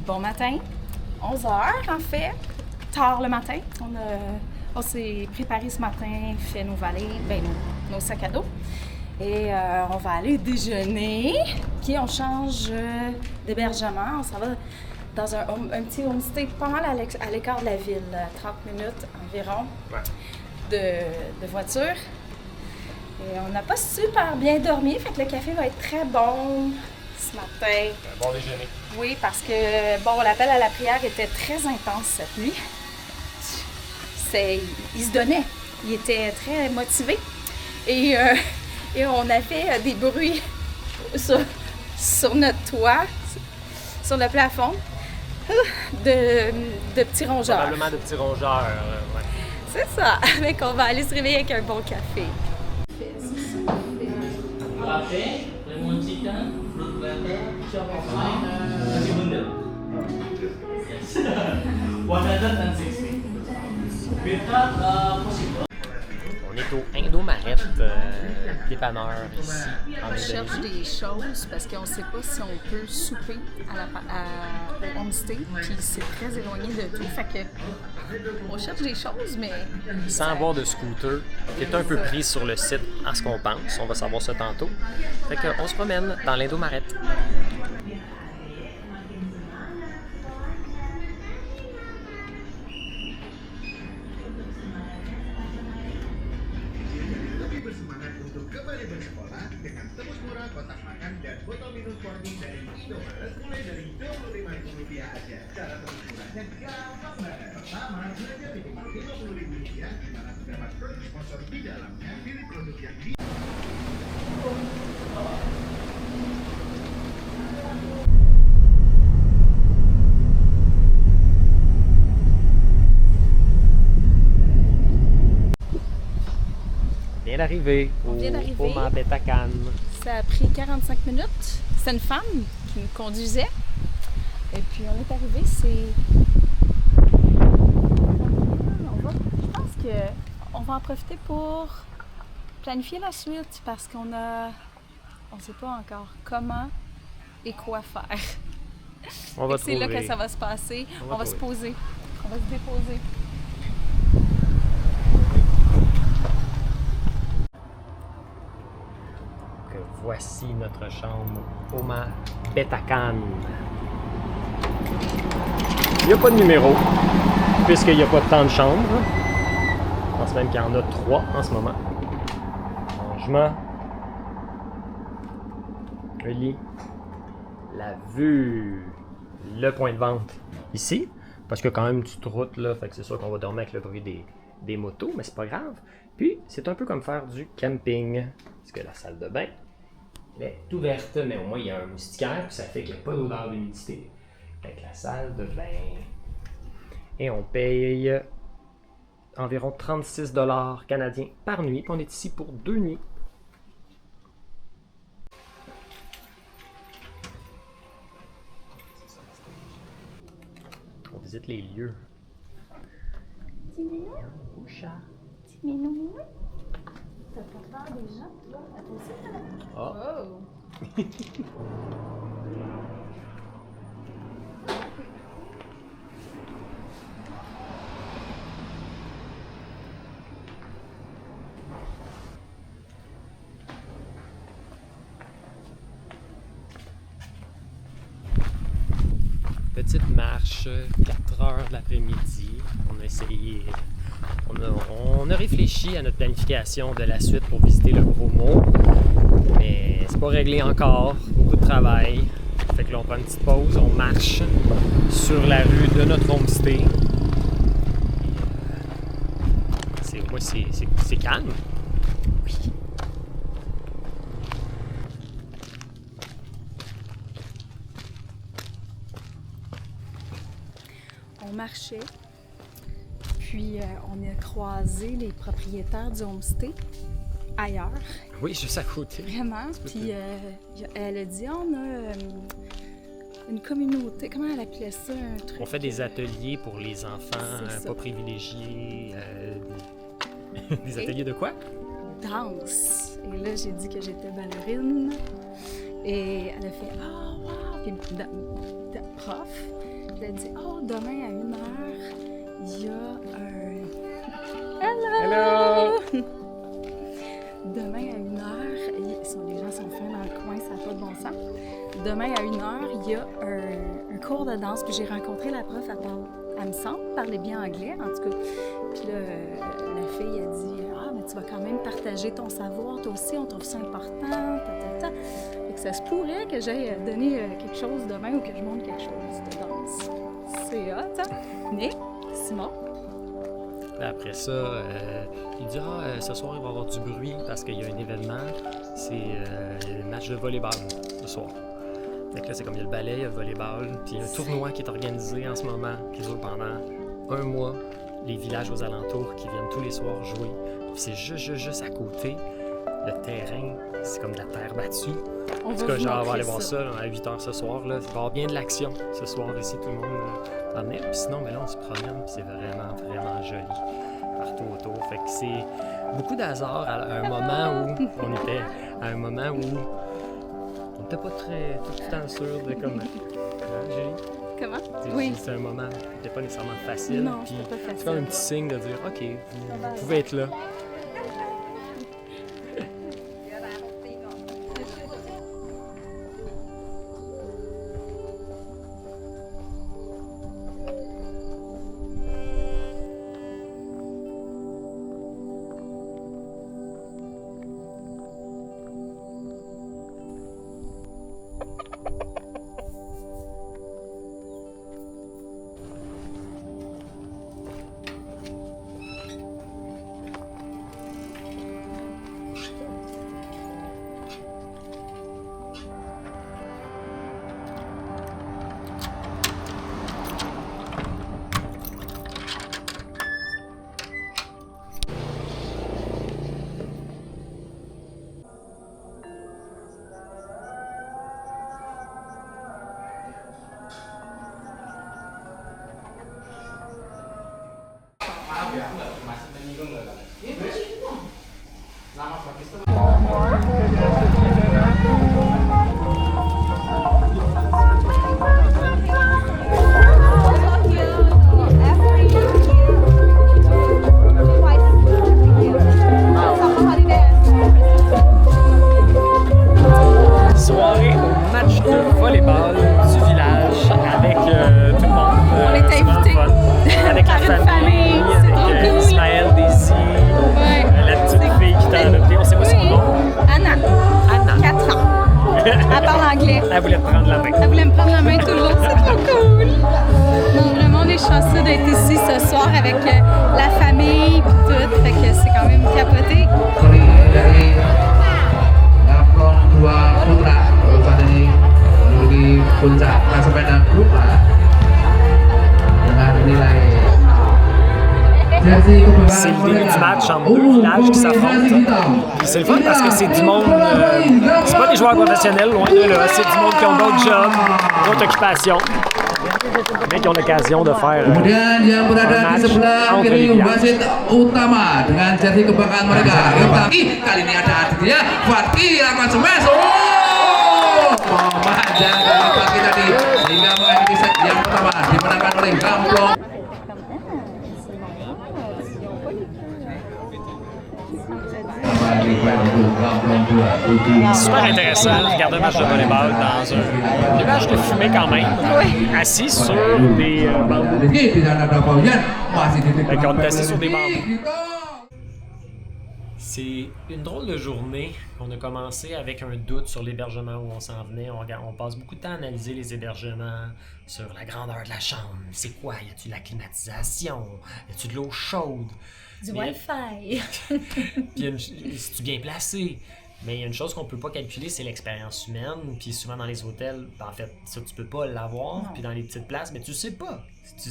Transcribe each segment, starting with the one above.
Bon matin, 11 h en fait, tard le matin. On s'est préparé ce matin, fait nos valises, nos sacs à dos. Et on va aller déjeuner. Puis on change d'hébergement. On s'en va dans un petit homestay pas mal à l'écart de la ville, 30 minutes environ de voiture. Et on n'a pas super bien dormi, fait que le café va être très bon ce matin. Un bon déjeuner. Oui, parce que, l'appel à la prière était très intense cette nuit. Il se donnait. Il était très motivé. Et on avait des bruits sur notre toit, sur le plafond, de petits rongeurs. Probablement de petits rongeurs, ouais. C'est ça. Donc, on va aller se réveiller avec un bon café. Café, lemon chicken, fruit platter, chocolate pie, nasi bundel. Yes. 160. With that, possible. On est au Indomaret, dépanneur ici, en On cherche Indonésie. des choses parce qu'on ne sait pas si on peut souper au homestay, puis c'est très éloigné de tout. Fait que on cherche des choses, mais Sans avoir de scooter, qui est un peu pris sur le site à ce qu'on pense. On va savoir ça tantôt. Fait qu'on se promène dans l'Indomaret. Bersemangat untuk kembali bersekolah dengan tebus murah kotak makan dan botol minum sporting dari Indomaret mulai dari Rp25.000 aja. Cara tebus murahnya gampang banget. Pertama, belanja minimal Rp50.000 di mana terdapat produk sponsor di dalamnya. Pilih produk yang di On vient d'arriver au Mont Betacan. ça a pris 45 minutes. C'est une femme qui nous conduisait. Et puis on est arrivé, je pense qu'on va en profiter pour planifier la suite parce on ne sait pas encore comment et quoi faire. On va C'est là trouver. que ça va se passer. On va se trouver. poser. On va se déposer. Donc, voici notre chambre au Mont Betacan. Il n'y a pas de numéro, puisqu'il n'y a pas tant de chambres. Je pense même qu'il y en a 3 en ce moment. Rangement. Le lit. La vue. Le point de vente. Ici, parce qu'il y a quand même une petite route là, fait que c'est sûr qu'on va dormir avec le bruit des motos, mais c'est pas grave. Puis, c'est un peu comme faire du camping. Parce que la salle de bain, elle est ouverte, mais au moins il y a un moustiquaire, puis ça fait qu'il n'y a pas d'odeur d'humidité. Avec la salle de bain. Et on paye environ 36 $ canadiens par nuit. Puis on est ici pour 2 nuits. On visite les lieux. Petit minou, Au chat. petit minou. T'as pas peur des gens, toi? À toi aussi, t'as Oh. Petite marche, 4 heures de l'après-midi. On a essayé, on a réfléchi à notre planification de la suite pour visiter le Gros Mont, mais c'est pas réglé encore, beaucoup de travail. Fait que là on prend une petite pause, on marche sur la rue de notre homestay. C'est calme. Oui. On marchait, puis on a croisé les propriétaires du homestay ailleurs, Oui, juste à côté. vraiment. Puis elle a dit, on a une communauté, comment elle appelait ça, un truc? On fait des ateliers pour les enfants C'est ça. pas privilégiés. Des ateliers de quoi? Danse. Et là, j'ai dit que j'étais ballerine. Et elle a fait « Oh, wow! » Puis prof, elle a dit « Oh, demain à 1h, il y a un... Hello! Demain à 1h, les gens sont fins dans le coin, ça n'a pas de bon sens. Demain à 1h, il y a un cours de danse, puis j'ai rencontré la prof, elle me semble parler bien anglais, en tout cas. Puis là, la fille a dit « Ah, mais tu vas quand même partager ton savoir, toi aussi, on trouve ça important, ta. » Fait que ça se pourrait que j'aille donner quelque chose demain ou que je montre quelque chose de danse. C'est hot, hein? Mais, Simon? Après ça, il dit ce soir il va y avoir du bruit parce qu'il y a un événement, c'est le match de volleyball ce soir. Donc là, c'est comme il y a le ballet, il y a le volleyball, puis il y a un tournoi qui est organisé en ce moment, qui dure pendant 1 mois. Les villages aux alentours qui viennent tous les soirs jouer. Puis c'est juste à côté. Le terrain, c'est comme de la terre battue. En tout cas, genre, on va aller voir ça là, à 8h ce soir. Là. Il va y avoir bien de l'action ce soir ici, tout le monde en est. Puis sinon, mais là, on se promène, puis c'est vraiment joli partout autour. Fait que c'est beaucoup d'hasard à un moment où on était, à un moment où on n'était pas très tout le temps sûr de comment. Julie? Comment? Oui. C'est un moment qui n'était pas nécessairement facile. Non, c'était pas facile. C'est comme un petit signe de dire, OK, vous pouvez être là. Masih menyinggung nggak? Nama Pakistan. Soirée au match de volleyball du village avec tout le monde. On est c'est vraiment invités. fun. Avec Par la une famille, famille, c'est trop avec cool. Ismaël, Daisy, la petite fille qui t'a adopté. On sait pas son nom. Anna. Anna. 4 ans. Elle parle anglais. Elle voulait te prendre la main. Elle voulait me prendre la main tout le long, c'est trop cool! Donc vraiment, on est chanceux d'être ici ce soir avec la famille et tout, fait que c'est quand même capoté. Dari Lampron 2 Putra saat ini menuju puncak sepeda Putra dengan nilai jersey C'est le début du match entre deux villages qui s'affrontent. Puis c'est le fun parce que c'est du monde. C'est pas des joueurs professionnels, loin de là. C'est du monde qui ont d'autres jobs, d'autres occupations, mais qui ont l'occasion de faire. Kemudian yang berada di sebelah kiri wasit utama dengan jersey kebanggaan mereka. Tapi kali ini ada Aditya Fatki akan smash. Oh, memanjang dari Fatki tadi sehingga mengakhiri set yang pertama dimenangkan oleh Gamplong. Super intéressant de regarder un match de volleyball dans un nuage de fumée quand même, assis sur des bambous. Di sana ada Paulian masih di Fait qu'on est assis sur des bambous. C'est une drôle de journée. On a commencé avec un doute sur l'hébergement où on s'en venait. On passe beaucoup de temps à analyser les hébergements, sur la grandeur de la chambre. C'est quoi? Y a-tu de la climatisation? Y a-tu de l'eau chaude? Du Mais- Wi-Fi! Puis c'est-tu bien placé? Mais il y a une chose qu'on peut pas calculer, c'est l'expérience humaine. Puis souvent dans les hôtels, en fait, ça tu peux pas l'avoir. Non. Puis dans les petites places, mais tu sais pas.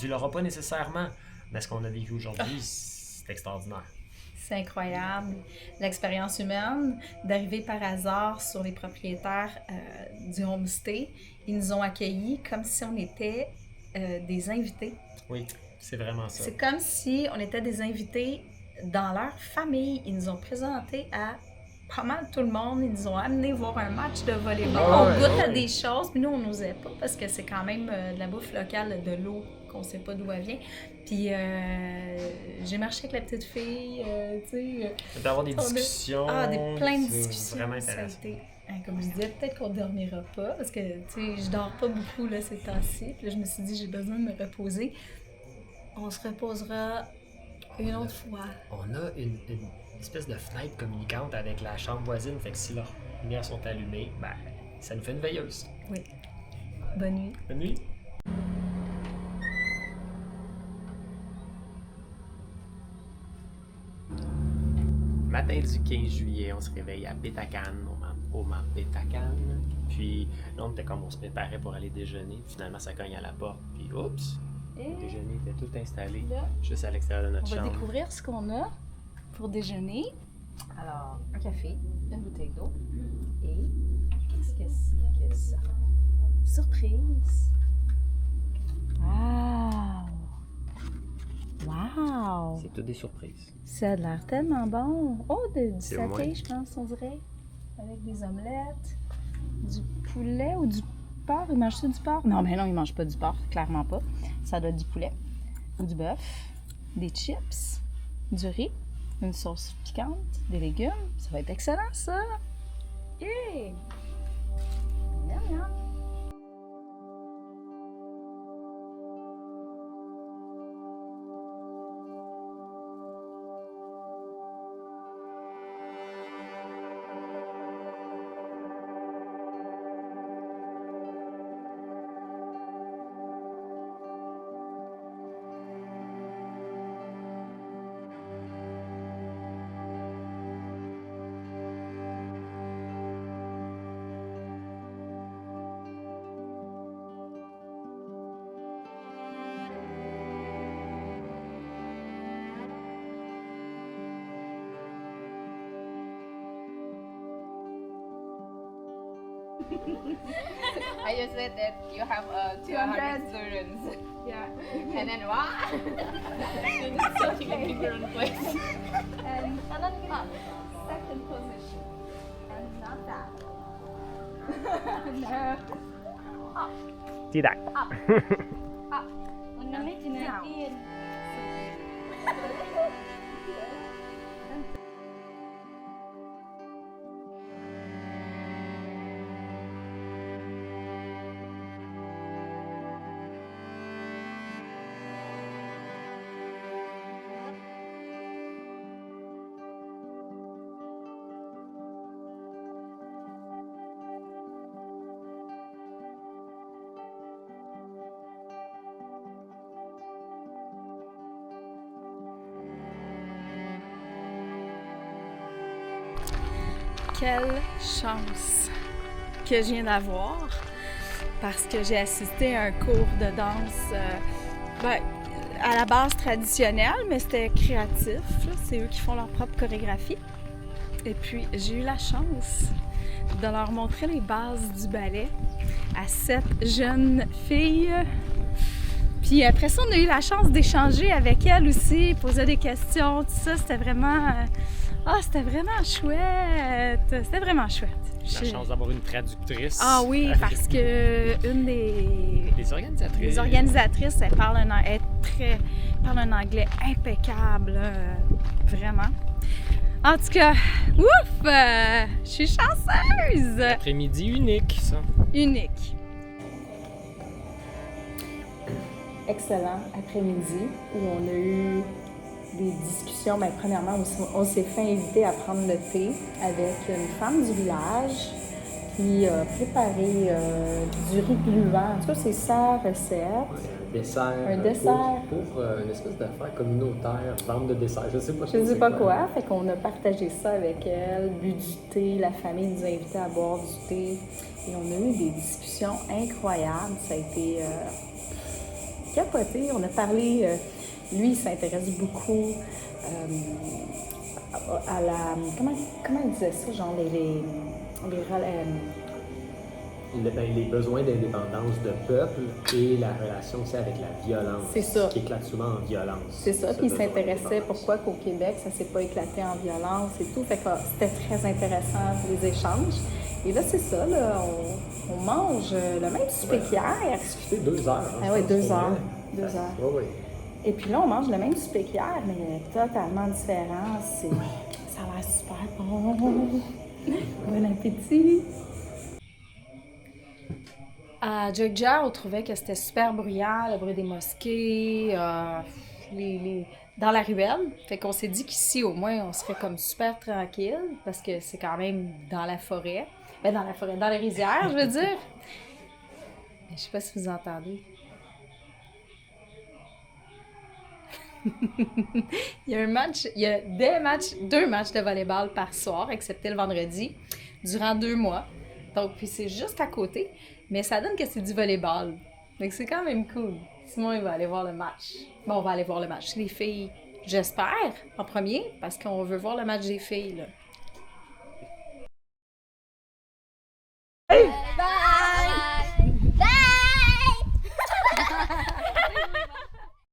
Tu l'auras pas nécessairement. Mais ce qu'on a vécu aujourd'hui, c'est extraordinaire. C'est incroyable. L'expérience humaine, d'arriver par hasard sur les propriétaires du homestay, ils nous ont accueillis comme si on était des invités. Oui, c'est vraiment ça. C'est comme si on était des invités dans leur famille. Ils nous ont présentés à pas mal tout le monde, ils nous ont amené voir un match de volleyball. Ah On ouais, goûte à ouais. des choses, puis nous, on n'osait pas parce que c'est quand même de la bouffe locale, de l'eau, qu'on sait pas d'où elle vient. Puis j'ai marché avec la petite fille, tu sais. D'avoir des on a- discussions. plein de c'est discussions. Vraiment Ça a intéressant. été, comme je disais, peut-être qu'on dormira pas parce que, tu sais, je dors pas beaucoup là, ces temps-ci. Puis là, je me suis dit, j'ai besoin de me reposer. On se reposera une autre fois. On a une espèce de fenêtre communicante avec la chambre voisine, fait que si leurs lumières sont allumées, ben, ça nous fait une veilleuse. Oui. Bonne nuit. Bonne nuit. Matin du 15 juillet, on se réveille à Bétacan, au mât Bétacan. Puis là, on était comme on se préparait pour aller déjeuner. Finalement, ça cogne à la porte. Puis oups, le déjeuner était tout installé, Là, juste à l'extérieur de on notre va chambre. découvrir ce qu'on a pour déjeuner. Alors, un café, une bouteille d'eau et qu'est-ce que c'est que ça? Surprise! Wow! Wow! C'est toutes des surprises. Ça a l'air tellement bon! Oh, du C'est saté, moins. je pense, on dirait. Avec des omelettes, du poulet ou du porc. Il mange-tu du porc? Non, mais non, il mange pas du porc, clairement pas. Ça doit être du poulet ou du bœuf, des chips, du riz, une sauce piquante, des légumes. Ça va être excellent, ça! Yeah! Miam, miam. I just said that you have 200 students. Yeah. And then what? You're searching a different place. And second position. And not that. No. Tidak. Down. Quelle chance que je viens d'avoir parce que j'ai assisté à un cours de danse à la base traditionnelle, mais c'était créatif. Là. C'est eux qui font leur propre chorégraphie. Et puis, j'ai eu la chance de leur montrer les bases du ballet à 7 jeunes filles. Puis après ça, on a eu la chance d'échanger avec elles aussi, poser des questions, tout ça. C'était vraiment... c'était vraiment chouette! C'était vraiment chouette. La chance d'avoir une traductrice. Ah oui, parce que une Les organisatrices. les organisatrices, elle parle un anglais impeccable, vraiment. En tout cas, ouf! Je suis chanceuse! Après-midi unique, ça. Unique. Excellent après-midi où on a eu des discussions. Bien, premièrement, on s'est fait inviter à prendre le thé avec une femme du village qui a préparé du riz gluant. En tout cas, c'est sa recette. Un dessert. Pour une espèce d'affaire communautaire, vente de dessert. Je sais pas. Je sais pas quoi. Fait qu'on a partagé ça avec elle, bu du thé, la famille nous a invités à boire du thé. Et on a eu des discussions incroyables. Ça a été capoté. On a parlé... lui, il s'intéresse beaucoup à la... Comment il disait ça? Genre les besoins d'indépendance de peuple et la relation aussi avec la violence. C'est ça. Qui éclate souvent en violence. C'est ça, ce puis il besoin s'intéressait d'indépendance. pourquoi qu'au Québec, ça s'est pas éclaté en violence et tout. Fait que c'était très intéressant, les échanges. Et là, c'est ça, là, on mange le même souper qu'hier. C'est 2 heures. Hein, Ah oui, je pense, 2 pour heures. vrai. 2 heures. Oui, oui. Et puis là, on mange le même souper qu'hier, mais totalement différent. Ça a l'air super bon. Bon appétit! À Jogja, on trouvait que c'était super bruyant, le bruit des mosquées, dans la ruelle. Fait qu'on s'est dit qu'ici, au moins, on serait comme super tranquille, parce que c'est quand même dans la forêt. Ben, dans la forêt, dans les rizières, je veux dire. Je sais pas si vous entendez. Il y a 2 matchs de volleyball par soir, excepté le vendredi, durant 2 mois. Donc, puis c'est juste à côté, mais ça donne que c'est du volleyball. Donc, c'est quand même cool. Simon, il va aller voir le match. Bon, on va aller voir le match. Les filles, j'espère, en premier, parce qu'on veut voir le match des filles, là.